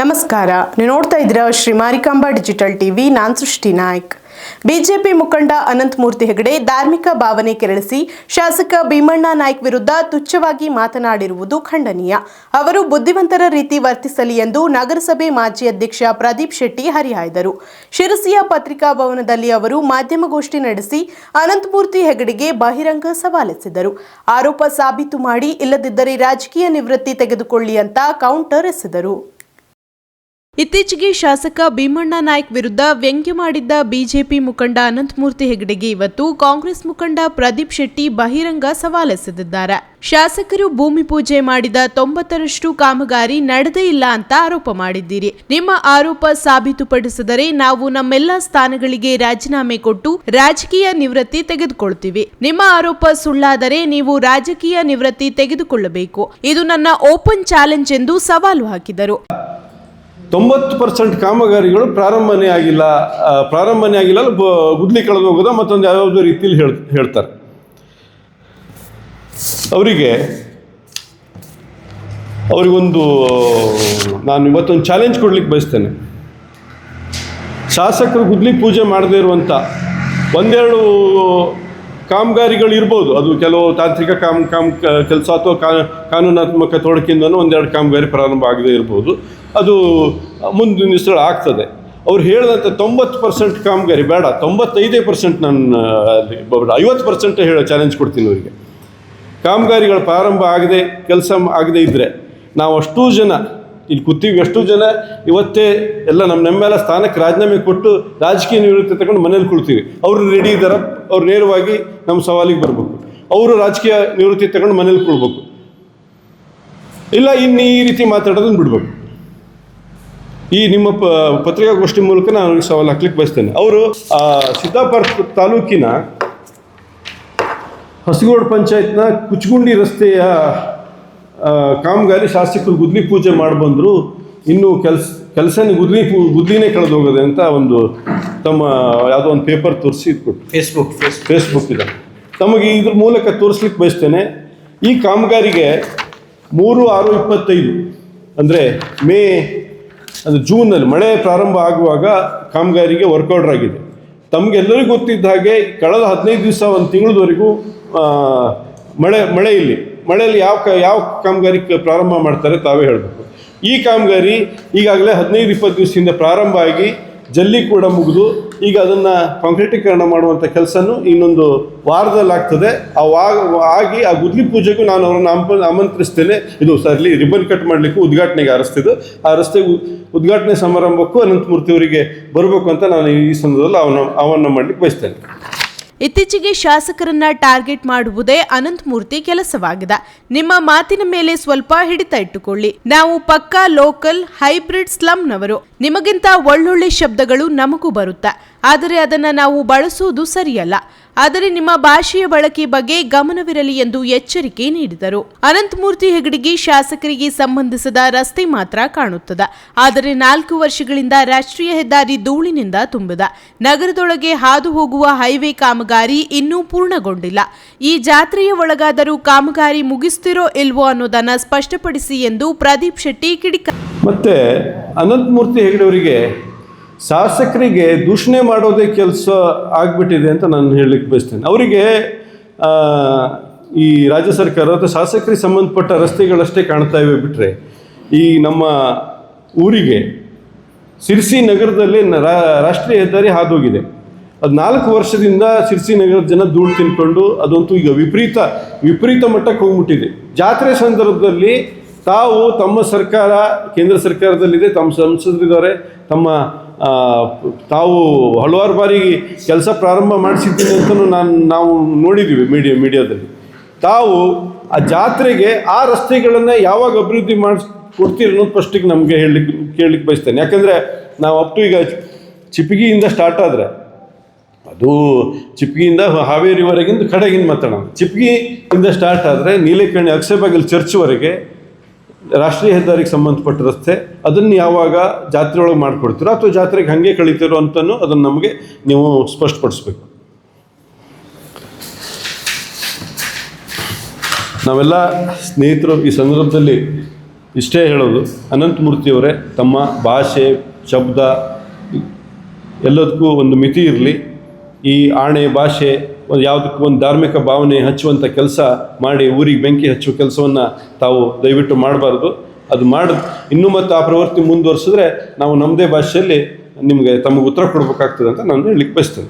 ನಮಸ್ಕಾರ, ನೀವು ನೋಡ್ತಾ ಇದ್ದೀರಾ ಶ್ರೀ ಮಾರಿಕಾಂಬಾ ಡಿಜಿಟಲ್ ಟಿವಿ. ನಾನು ಸೃಷ್ಟಿ ನಾಯ್ಕ್. ಬಿಜೆಪಿ ಮುಖಂಡ ಅನಂತಮೂರ್ತಿ ಹೆಗಡೆ ಧಾರ್ಮಿಕ ಭಾವನೆ ಕೆರಳಿಸಿ ಶಾಸಕ ಭೀಮಣ್ಣ ನಾಯ್ಕ್ ವಿರುದ್ಧ ತುಚ್ಛವಾಗಿ ಮಾತನಾಡಿರುವುದು ಖಂಡನೀಯ. ಅವರು ಬುದ್ಧಿವಂತರ ರೀತಿ ವರ್ತಿಸಲಿ ಎಂದು ನಗರಸಭೆ ಮಾಜಿ ಅಧ್ಯಕ್ಷ ಪ್ರದೀಪ್ ಶೆಟ್ಟಿ ಹರಿಹಾಯ್ದರು. ಶಿರಸಿಯ ಪತ್ರಿಕಾ ಭವನದಲ್ಲಿ ಅವರು ಮಾಧ್ಯಮಗೋಷ್ಠಿ ನಡೆಸಿ ಅನಂತಮೂರ್ತಿ ಹೆಗಡೆಗೆ ಬಹಿರಂಗ ಸವಾಲೆಸೆದರು. ಆರೋಪ ಸಾಬೀತು ಮಾಡಿ, ಇಲ್ಲದಿದ್ದರೆ ರಾಜಕೀಯ ನಿವೃತ್ತಿ ತೆಗೆದುಕೊಳ್ಳಿ ಅಂತ ಕೌಂಟರ್ ಎಸೆದರು. ಇತ್ತೀಚೆಗೆ ಶಾಸಕ ಭೀಮಣ್ಣ ನಾಯ್ಕ್ ವಿರುದ್ಧ ವ್ಯಂಗ್ಯ ಮಾಡಿದ್ದ ಬಿಜೆಪಿ ಮುಖಂಡ ಅನಂತಮೂರ್ತಿ ಹೆಗಡೆಗೆ ಇವತ್ತು ಕಾಂಗ್ರೆಸ್ ಮುಖಂಡ ಪ್ರದೀಪ್ ಶೆಟ್ಟಿ ಬಹಿರಂಗ ಸವಾಲೆಸೆದಿದ್ದಾರೆ. ಶಾಸಕರು ಭೂಮಿ ಪೂಜೆ ಮಾಡಿದ 90ರಷ್ಟು ಕಾಮಗಾರಿ ನಡೆದೇ ಇಲ್ಲ ಅಂತ ಆರೋಪ ಮಾಡಿದ್ದೀರಿ. ನಿಮ್ಮ ಆರೋಪ ಸಾಬೀತುಪಡಿಸಿದರೆ ನಾವು ನಮ್ಮೆಲ್ಲ ಸ್ಥಾನಗಳಿಗೆ ರಾಜೀನಾಮೆ ಕೊಟ್ಟು ರಾಜಕೀಯ ನಿವೃತ್ತಿ ತೆಗೆದುಕೊಳ್ತೀವಿ. ನಿಮ್ಮ ಆರೋಪ ಸುಳ್ಳಾದರೆ ನೀವು ರಾಜಕೀಯ ನಿವೃತ್ತಿ ತೆಗೆದುಕೊಳ್ಳಬೇಕು. ಇದು ನನ್ನ ಓಪನ್ ಚಾಲೆಂಜ್ ಎಂದು ಸವಾಲು ಹಾಕಿದರು. 90% ಕಾಮಗಾರಿಗಳು ಪ್ರಾರಂಭನೇ ಆಗಿಲ್ಲ, ಗುದ್ಲಿ ಕಳೆದು ಹೋಗೋದ ಮತ್ತೊಂದು ಯಾವುದೋ ರೀತಿಯಲ್ಲಿ ಹೇಳ್ತಾರೆ. ಅವರಿಗೊಂದು ನಾನು ಇವತ್ತೊಂದು ಚಾಲೆಂಜ್ ಕೊಡ್ಲಿಕ್ಕೆ ಬಯಸ್ತೇನೆ. ಶಾಸಕರು ಗುದ್ಲಿ ಪೂಜೆ ಮಾಡದೇ ಇರುವಂಥ ಒಂದೆರಡು ಕಾಮಗಾರಿಗಳು ಇರ್ಬೋದು. ಅದು ಕೆಲವು ತಾಂತ್ರಿಕ ಕೆಲಸ ಅಥವಾ ಕಾನೂನಾತ್ಮಕ ತೊಡಕಿಂದನೂ ಒಂದೆರಡು ಕಾಮಗಾರಿ ಪ್ರಾರಂಭ ಆಗದೇ ಇರ್ಬೋದು. ಅದು ಮುಂದಿನ ದಿವಸಗಳು ಆಗ್ತದೆ. ಅವ್ರು ಹೇಳಿದಂಥ 90% ಕಾಮಗಾರಿ ಬೇಡ, 95% ನಾನು 50% ಹೇಳೋ ಚಾಲೆಂಜ್ ಕೊಡ್ತೀನಿ ಅವರಿಗೆ. ಕಾಮಗಾರಿಗಳು ಪ್ರಾರಂಭ ಆಗದೆ ಕೆಲಸ ಆಗದೆ ಇದ್ದರೆ ನಾವು ಅಷ್ಟೂ ಜನ ಇಲ್ಲಿ ಕೂತೀವಿ, ಎಷ್ಟು ಜನ ಇವತ್ತೇ ಎಲ್ಲ ನಮ್ಮೆಲ್ಲ ಸ್ಥಾನಕ್ಕೆ ರಾಜೀನಾಮೆ ಕೊಟ್ಟು ರಾಜಕೀಯ ನಿವೃತ್ತಿ ತಗೊಂಡು ಮನೇಲಿ ಕೊಡ್ತೀವಿ. ಅವರು ರೆಡಿ ಇದ್ದಾರೆ, ಅವ್ರು ನೇರವಾಗಿ ನಮ್ಮ ಸವಾಲಿಗೆ ಬರಬೇಕು. ಅವರು ರಾಜಕೀಯ ನಿವೃತ್ತಿ ತಗೊಂಡು ಮನೇಲಿ ಕೊಡ್ಬೇಕು, ಇಲ್ಲ ಇನ್ನು ಈ ರೀತಿ ಮಾತಾಡೋದನ್ನು ಬಿಡಬೇಕು. ಈ ನಿಮ್ಮ ಪತ್ರಿಕಾಗೋಷ್ಠಿ ಮೂಲಕ ನಾನು ಅವ್ರಿಗೆ ಸವಾಲು ಹಾಕ್ಲಿಕ್ಕೆ ಬಯಸ್ತೇನೆ. ಅವರು ಸಿದ್ದಾಪುರ ತಾಲೂಕಿನ ಹೊಸಗೋಡು ಪಂಚಾಯತ್ನ ಕುಚ್ಚಗುಂಡಿ ರಸ್ತೆಯ ಕಾಮಗಾರಿ ಶಾಸಕರು ಗುದ್ಲಿ ಪೂಜೆ ಮಾಡಿ ಬಂದರು, ಇನ್ನೂ ಕೆಲಸನೇ ಗುದ್ಲಿನೇ ಕಳೆದು ಹೋಗೋದೆ ಅಂತ ಒಂದು ತಮ್ಮ ಯಾವುದೋ ಒಂದು ಪೇಪರ್ ತೋರಿಸಿ ಇಟ್ಕೊಟ್ಟು ಫೇಸ್ಬುಕ್ ಇದೆ. ತಮಗೆ ಇದ್ರ ಮೂಲಕ ತೋರಿಸ್ಲಿಕ್ಕೆ ಬಯಸ್ತೇನೆ. ಈ ಕಾಮಗಾರಿಗೆ 3/6/25 ಅಂದರೆ ಜೂನಲ್ಲಿ ಮಳೆ ಪ್ರಾರಂಭ ಆಗುವಾಗ ಕಾಮಗಾರಿಗೆ ವರ್ಕ್ ಆರ್ಡರ್ ಆಗಿದೆ. ತಮಗೆಲ್ಲರಿಗೂ ಗೊತ್ತಿದ್ದ ಹಾಗೆ ಕಳೆದ 15 ದಿವಸ ಒಂದು ತಿಂಗಳವರೆಗೂ ಮಳೆಯಲ್ಲಿ ಯಾವ ಕಾಮಗಾರಿ ಪ್ರಾರಂಭ ಮಾಡ್ತಾರೆ ತಾವೇ ಹೇಳಬೇಕು. ಈ ಕಾಮಗಾರಿ ಈಗಾಗಲೇ 15-20 ದಿವಸದಿಂದ ಪ್ರಾರಂಭ ಆಗಿ ಜಲ್ಲಿ ಕೂಡ ಮುಗಿದು ಈಗ ಅದನ್ನು ಕಾಂಕ್ರೀಟೀಕರಣ ಮಾಡುವಂಥ ಕೆಲಸನೂ ಇನ್ನೊಂದು ವಾರದಲ್ಲಿ ಆಗ್ತದೆ. ಆಗಿ ಆ ಗುದ್ಲಿ ಪೂಜೆಗೂ ನಾನು ಅವರನ್ನು ಆಮಂತ್ರಿಸ್ತೇನೆ. ಇದು ಸರ್ಲಿ ರಿಬ್ಬನ್ ಕಟ್ ಮಾಡಲಿಕ್ಕೂ ಉದ್ಘಾಟನೆಗೆ ಅರಸ್ತಿದ್ದು, ಆ ರಸ್ತೆ ಉದ್ಘಾಟನೆ ಸಮಾರಂಭಕ್ಕೂ ಅನಂತಮೂರ್ತಿ ಅವರಿಗೆ ಬರಬೇಕು ಅಂತ ನಾನು ಈ ಸಂದರ್ಭದಲ್ಲಿ ಆಹ್ವಾನ ಮಾಡಲಿಕ್ಕೆ ಬಯಸ್ತೇನೆ. ಇತ್ತೀಚೆಗೆ ಶಾಸಕರನ್ನ ಟಾರ್ಗೆಟ್ ಮಾಡುವುದೇ ಅನಂತಮೂರ್ತಿ ಕೆಲಸವಾಗಿದೆ. ನಿಮ್ಮ ಮಾತಿನ ಮೇಲೆ ಸ್ವಲ್ಪ ಹಿಡಿತ ಇಟ್ಟುಕೊಳ್ಳಿ. ನಾವು ಪಕ್ಕಾ ಲೋಕಲ್ ಹೈಬ್ರಿಡ್ ಸ್ಲಮ್ನವರು. ನಿಮಗಿಂತ ಒಳ್ಳೊಳ್ಳೆ ಶಬ್ದಗಳು ನಮಗೂ ಬರುತ್ತೆ, ಆದರೆ ಅದನ್ನ ನಾವು ಬಳಸುವುದು ಸರಿಯಲ್ಲ. ಆದರೆ ನಿಮ್ಮ ಭಾಷೆಯ ಬಳಕೆ ಬಗ್ಗೆ ಗಮನವಿರಲಿ ಎಂದು ಎಚ್ಚರಿಕೆ ನೀಡಿದರು. ಅನಂತಮೂರ್ತಿ ಹೆಗಡೆಗೆ ಶಾಸಕರಿಗೆ ಸಂಬಂಧಿಸಿದ ರಸ್ತೆ ಮಾತ್ರ ಕಾಣುತ್ತದೆ, ಆದರೆ 4 ವರ್ಷಗಳಿಂದ ರಾಷ್ಟ್ರೀಯ ಹೆದ್ದಾರಿ ಧೂಳಿನಿಂದ ತುಂಬಿದೆ. ನಗರದೊಳಗೆ ಹಾದು ಹೋಗುವ ಹೈವೇ ಕಾಮಗಾರಿ ಇನ್ನೂ ಪೂರ್ಣಗೊಂಡಿಲ್ಲ. ಈ ಜಾತ್ರೆಯ ಒಳಗಾದರೂ ಕಾಮಗಾರಿ ಮುಗಿಸ್ತಿರೋ ಇಲ್ವೋ ಅನ್ನೋದನ್ನ ಸ್ಪಷ್ಟಪಡಿಸಿ ಎಂದು ಪ್ರದೀಪ್ ಶೆಟ್ಟಿ ಕಿಡಿಕ. ಮತ್ತೆ ಅನಂತಮೂರ್ತಿ ಹೆಗಡೆ ಅವರಿಗೆ ಶಾಸಕರಿಗೆ ದೂಷಣೆ ಮಾಡೋದೇ ಕೆಲಸ ಆಗಿಬಿಟ್ಟಿದೆ ಅಂತ ನಾನು ಹೇಳಲಿಕ್ಕೆ ಬಯಸ್ತೇನೆ. ಅವರಿಗೆ ಈ ರಾಜ್ಯ ಸರ್ಕಾರ ಅಥವಾ ಶಾಸಕರಿಗೆ ಸಂಬಂಧಪಟ್ಟ ರಸ್ತೆಗಳಷ್ಟೇ ಕಾಣ್ತಾ ಇವೆ ಬಿಟ್ಟರೆ, ಈ ನಮ್ಮ ಊರಿಗೆ ಶಿರಸಿ ನಗರದಲ್ಲಿ ರಾಷ್ಟ್ರೀಯ ಹೆದ್ದಾರಿ ಹಾದೋಗಿದೆ. ಅದು 4 ವರ್ಷದಿಂದ ಶಿರಸಿ ನಗರದ ಜನ ಧೂಳು ತಿನ್ಕೊಂಡು ಅದಂತೂ ಈಗ ವಿಪರೀತ ಮಟ್ಟಕ್ಕೆ ಹೋಗ್ಬಿಟ್ಟಿದೆ. ಜಾತ್ರೆ ಸಂದರ್ಭದಲ್ಲಿ ತಮ್ಮ ಸರ್ಕಾರ ಕೇಂದ್ರ ಸರ್ಕಾರದಲ್ಲಿದೆ, ತಮ್ಮ ಸಂಸದರಿದ್ದಾರೆ, ತಾವು ಹಲವಾರು ಬಾರಿ ಕೆಲಸ ಪ್ರಾರಂಭ ಮಾಡಿಸಿದ್ದೀನಿ ಅಂತಲೂ ನಾವು ನೋಡಿದ್ದೀವಿ ಮೀಡಿಯಾದಲ್ಲಿ. ತಾವು ಆ ಜಾತ್ರೆಗೆ ಆ ರಸ್ತೆಗಳನ್ನು ಯಾವಾಗ ಅಭಿವೃದ್ಧಿ ಕೊಡ್ತೀರಿ ಅನ್ನೋದು ಫಸ್ಟಿಗೆ ನಮಗೆ ಕೇಳಲಿಕ್ಕೆ ಬಯಸ್ತೇನೆ. ಯಾಕಂದರೆ ನಾವು ಈಗ ಚಿಪ್ಪಗಿಯಿಂದ ಸ್ಟಾರ್ಟ್ ಆದರೆ, ಅದು ಚಿಪ್ಪಗಿಯಿಂದ ಹಾವೇರಿವರೆಗಿಂದ ಕಡೆಗಿಂದ ಮಾತಾಡೋಣ. ಚಿಪ್ಪಗಿಯಿಂದ ಸ್ಟಾರ್ಟ್ ಆದರೆ ನೀಲೇಕಣಿ ಅಕ್ಷಯಬಾಗಿಲು ಚರ್ಚ್ವರೆಗೆ ರಾಷ್ಟ್ರೀಯ ಹೆದ್ದಾರಿಗೆ ಸಂಬಂಧಪಟ್ಟ ರಸ್ತೆ, ಅದನ್ನು ಯಾವಾಗ ಜಾತ್ರೆ ಒಳಗೆ ಮಾಡಿಕೊಡ್ತೀರೋ ಅಥವಾ ಜಾತ್ರೆಗೆ ಹಾಗೆ ಕಳೀತಿರೋ ಅಂತಲೂ ಅದನ್ನು ನಮಗೆ ನೀವು ಸ್ಪಷ್ಟಪಡಿಸ್ಬೇಕು. ನಾವೆಲ್ಲ ಸ್ನೇಹಿತರು ಈ ಸಂದರ್ಭದಲ್ಲಿ ಇಷ್ಟೇ ಹೇಳೋದು, ಅನಂತಮೂರ್ತಿಯವರೇ, ತಮ್ಮ ಭಾಷೆ, ಶಬ್ದ ಎಲ್ಲದಕ್ಕೂ ಒಂದು ಮಿತಿ ಇರಲಿ. ಈ ಆಣೆ ಭಾಷೆ ಯಾವುದಕ್ಕೂ ಒಂದು ಧಾರ್ಮಿಕ ಭಾವನೆ ಹಚ್ಚುವಂಥ ಕೆಲಸ ಮಾಡಿ ಊರಿಗೆ ಬೆಂಕಿ ಹಚ್ಚುವ ಕೆಲಸವನ್ನು ತಾವು ದಯವಿಟ್ಟು ಮಾಡಬಾರ್ದು. ಅದು ಇನ್ನೂ ಮತ್ತು ಆ ಪ್ರವೃತ್ತಿ ಮುಂದುವರಿಸಿದ್ರೆ ನಾವು ನಮ್ಮದೇ ಭಾಷೆಯಲ್ಲಿ ತಮಗೆ ಉತ್ತರ ಕೊಡಬೇಕಾಗ್ತದೆ ಅಂತ ನಾನು ಹೇಳಲಿಕ್ಕೆ ಬಯಸ್ತೇನೆ.